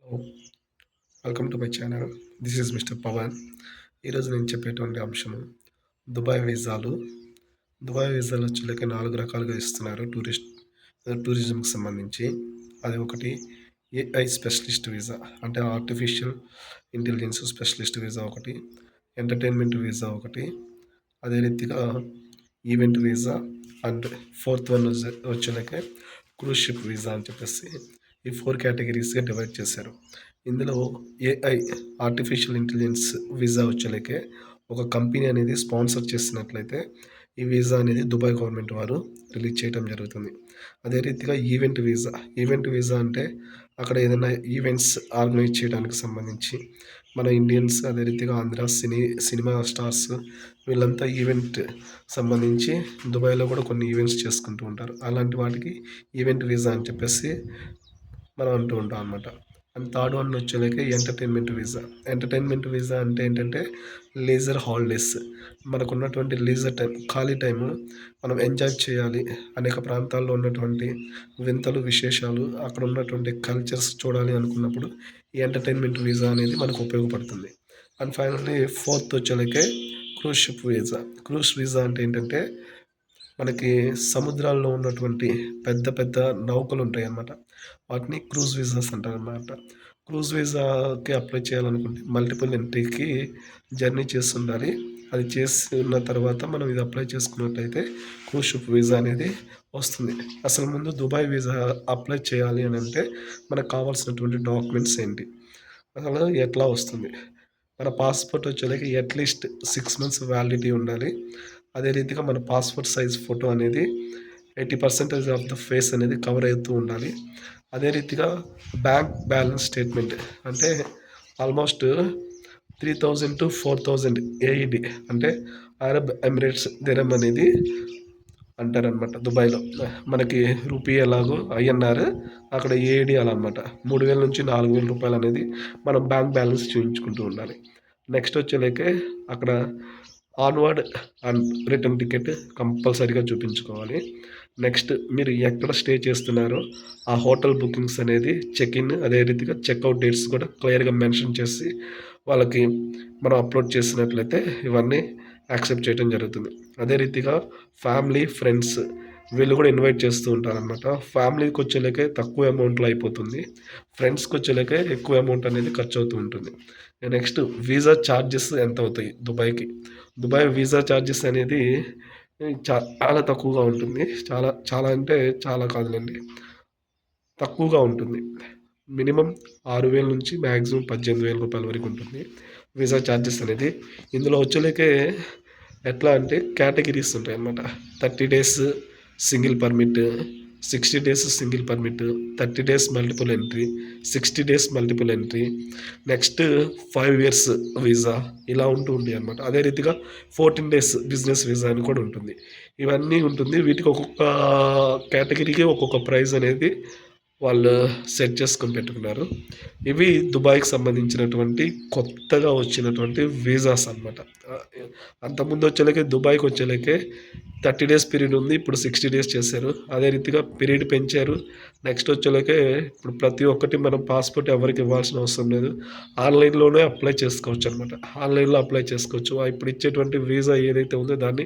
Hello, welcome to my channel. This is mister Pavan. ఈరోజు నేను చెప్పేటువంటి అంశము దుబాయ్ వీసాలు. దుబాయ్ వీసాలు వచ్చేలకి 4 రకాలుగా ఇస్తున్నారు టూరిజంకి సంబంధించి. అది ఒకటి ఏఐ స్పెషలిస్ట్ వీసా, అంటే ఆర్టిఫిషియల్ ఇంటెలిజెన్స్ స్పెషలిస్ట్ వీసా ఒకటి, ఎంటర్టైన్మెంట్ వీసా ఒకటి, అదే రీతిగా event visa, and fourth one వచ్చేలకే క్రూజ్ షిప్ వీసా అని చెప్పేసి ఈ 4 కేటగిరీస్‌గా డివైడ్ చేశారు. ఇందులో ఏఐ ఆర్టిఫిషియల్ ఇంటెలిజెన్స్ వీసా వచ్చేలకే ఒక కంపెనీ అనేది స్పాన్సర్ చేసినట్లయితే ఈ వీసా అనేది దుబాయ్ గవర్నమెంట్ వారు రిలీజ్ చేయడం జరుగుతుంది. అదే రీతిగా ఈవెంట్ వీసా అంటే అక్కడ ఏదైనా ఈవెంట్స్ ఆర్గనైజ్ చేయడానికి సంబంధించి మన ఇండియన్స్, అదే రీతిగా ఆంధ్ర సినిమా స్టార్స్ వీళ్ళంతా ఈవెంట్ సంబంధించి దుబాయ్‌లో కూడా కొన్ని ఈవెంట్స్ చేసుకుంటూ ఉంటారు. అలాంటి వాటికి ఈవెంట్ వీసా అని చెప్పేసి మనం అంటూ ఉంటాం అనమాట. అండ్ థర్డ్ వన్ వచ్చేలకి ఎంటర్టైన్మెంట్ వీసా. ఎంటర్టైన్మెంట్ వీసా అంటే ఏంటంటే లీజర్ హాలిడేస్. మనకున్నటువంటి లీజర్ టైం, ఖాళీ టైము మనం ఎంజాయ్ చేయాలి. అనేక ప్రాంతాల్లో ఉన్నటువంటి వింతలు, విశేషాలు, అక్కడ ఉన్నటువంటి కల్చర్స్ చూడాలి అనుకున్నప్పుడు ఈ ఎంటర్టైన్మెంట్ వీసా అనేది మనకు ఉపయోగపడుతుంది. అండ్ ఫైనల్లీ ఫోర్త్ వచ్చేలకే cruise ship visa. Cruise visa అంటే ఏంటంటే మనకి సముద్రాల్లో ఉన్నటువంటి పెద్ద పెద్ద నౌకలు ఉంటాయన్నమాట. వాటిని క్రూజ్ వీసాస్ అంటారనమాట. క్రూజ్ వీసాకి అప్లై చేయాలనుకుంటే మల్టిపుల్ ఎంట్రీకి జర్నీ చేస్తుండాలి. అది చేసిన తర్వాత మనం ఇది అప్లై చేసుకున్నట్లయితే క్రూజ్ షిప్ వీసా అనేది వస్తుంది. అసలు ముందు దుబాయ్ వీసా అప్లై చేయాలి అని అంటే మనకు కావాల్సినటువంటి డాక్యుమెంట్స్ ఏంటి, అసలు ఎట్లా వస్తుంది? మన పాస్‌పోర్ట్ వచ్చేలకి అట్‌లీస్ట్ 6 మంత్స్ వ్యాలిడిటీ ఉండాలి. అదే రీతిగా మన పాస్‌పోర్ట్ సైజ్ ఫోటో అనేది 80% ఆఫ్ ద ఫేస్ అనేది కవర్ అవుతూ ఉండాలి. అదే రీతిగా బ్యాంక్ బ్యాలెన్స్ స్టేట్మెంట్ అంటే ఆల్మోస్ట్ 3000-4000 ఏఈడి, అంటే అరబ్ ఎమిరేట్స్ దిర్హం అనేది అంటారనమాట దుబాయ్‌లో. మనకి రూపీ ఎలాగో ఐఎన్ఆర్, అక్కడ ఏఈడి అలా అనమాట. 3000-4000 రూపాయలు అనేది మనం బ్యాంక్ బ్యాలెన్స్ చూయించుకుంటూ ఉండాలి. నెక్స్ట్ వచ్చేలకే అక్కడ ఆన్వర్డ్ అండ్ రిటర్న్ టికెట్ కంపల్సరీగా చూపించుకోవాలి. నెక్స్ట్ మీరు ఎక్కడ స్టే చేస్తున్నారో ఆ హోటల్ బుకింగ్స్ అనేది చెక్ ఇన్, అదే రీతిగా చెక్అవుట్ డేట్స్ కూడా క్లియర్‌గా మెన్షన్ చేసి వాళ్ళకి మనం అప్లోడ్ చేసినట్లయితే ఇవన్నీ యాక్సెప్ట్ చేయడం జరుగుతుంది. అదే రీతిగా ఫ్యామిలీ, ఫ్రెండ్స్ వీళ్ళు కూడా ఇన్వైట్ చేస్తూ ఉంటారనమాట. ఫ్యామిలీకి వచ్చేలకే తక్కువ అమౌంట్‌లో అయిపోతుంది. ఫ్రెండ్స్‌కి వచ్చేలకే ఎక్కువ అమౌంట్ అనేది ఖర్చు అవుతూ ఉంటుంది. నెక్స్ట్ వీసా ఛార్జెస్ ఎంత అవుతాయి దుబాయ్‌కి? దుబాయ్ వీసా ఛార్జెస్ అనేది చాలా తక్కువగా ఉంటుంది. చాలా చాలా అంటే చాలా కాదులెండి, తక్కువగా ఉంటుంది. మినిమమ్ 6,000 నుంచి మాక్సిమం 18,000 రూపాయల వరకు ఉంటుంది వీసా ఛార్జెస్ అనేది. ఇందులో వచ్చేలకే ఎట్లా అంటే కేటగిరీస్ ఉంటాయన్నమాట. 30 days single permit, 60 days single permit, 30 days multiple entry, 60 days multiple entry, next 5 years visa, ఇలా ఉంటూ ఉంటాయి అనమాట. అదే రీతిగా 14 డేస్ బిజినెస్ వీసా అని కూడా ఉంటుంది. ఇవన్నీ ఉంటుంది. వీటికి ఒక్కొక్క కేటగిరీకి ఒక్కొక్క ప్రైస్ అనేది వాళ్ళు సెట్ చేసుకొని పెట్టుకున్నారు. ఇవి దుబాయ్‌కి సంబంధించినటువంటి కొత్తగా వచ్చినటువంటి వీసాస్ అనమాట. అంతకుముందు వచ్చేలకే దుబాయ్‌కి వచ్చేలకే 30 డేస్ పీరియడ్ ఉంది. ఇప్పుడు 60 డేస్ చేశారు. అదే రీతిగా పీరియడ్ పెంచారు. నెక్స్ట్ వచ్చేలకే ఇప్పుడు ప్రతి ఒక్కటి మనం పాస్‌పోర్ట్ ఎవరికి ఇవ్వాల్సిన అవసరం లేదు. ఆన్‌లైన్‌లోనే అప్లై చేసుకోవచ్చు అనమాట. ఆన్‌లైన్‌లో అప్లై చేసుకోవచ్చు. ఇప్పుడు ఇచ్చేటువంటి వీసా ఏదైతే ఉందో దాన్ని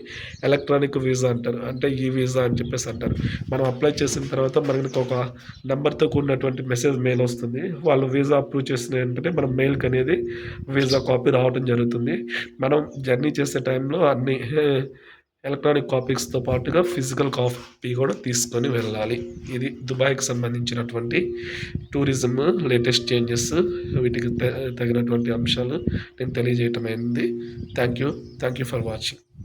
ఎలక్ట్రానిక్ వీసా అంటారు. అంటే ఈ వీసా అని చెప్పేసి అంటారు. మనం అప్లై చేసిన తర్వాత మనకి ఒక నంబర్‌తో కూడినటువంటి మెయిల్ వస్తుంది. వాళ్ళు వీసా అప్రూవ్ చేసిన వెంటనే మన మెయిల్‌కి అనేది వీసా కాపీ రావడం జరుగుతుంది. మనం జర్నీ చేసే టైంలో అన్ని ఎలక్ట్రానిక్ కాపీస్‌తో పాటుగా ఫిజికల్ కాపీ కూడా తీసుకొని వెళ్ళాలి. ఇది దుబాయ్‌కి సంబంధించినటువంటి టూరిజం లేటెస్ట్ చేంజెస్. వీటికి తగినటువంటి అంశాలు నేను తెలియజేయటం అయింది. Thank you for watching.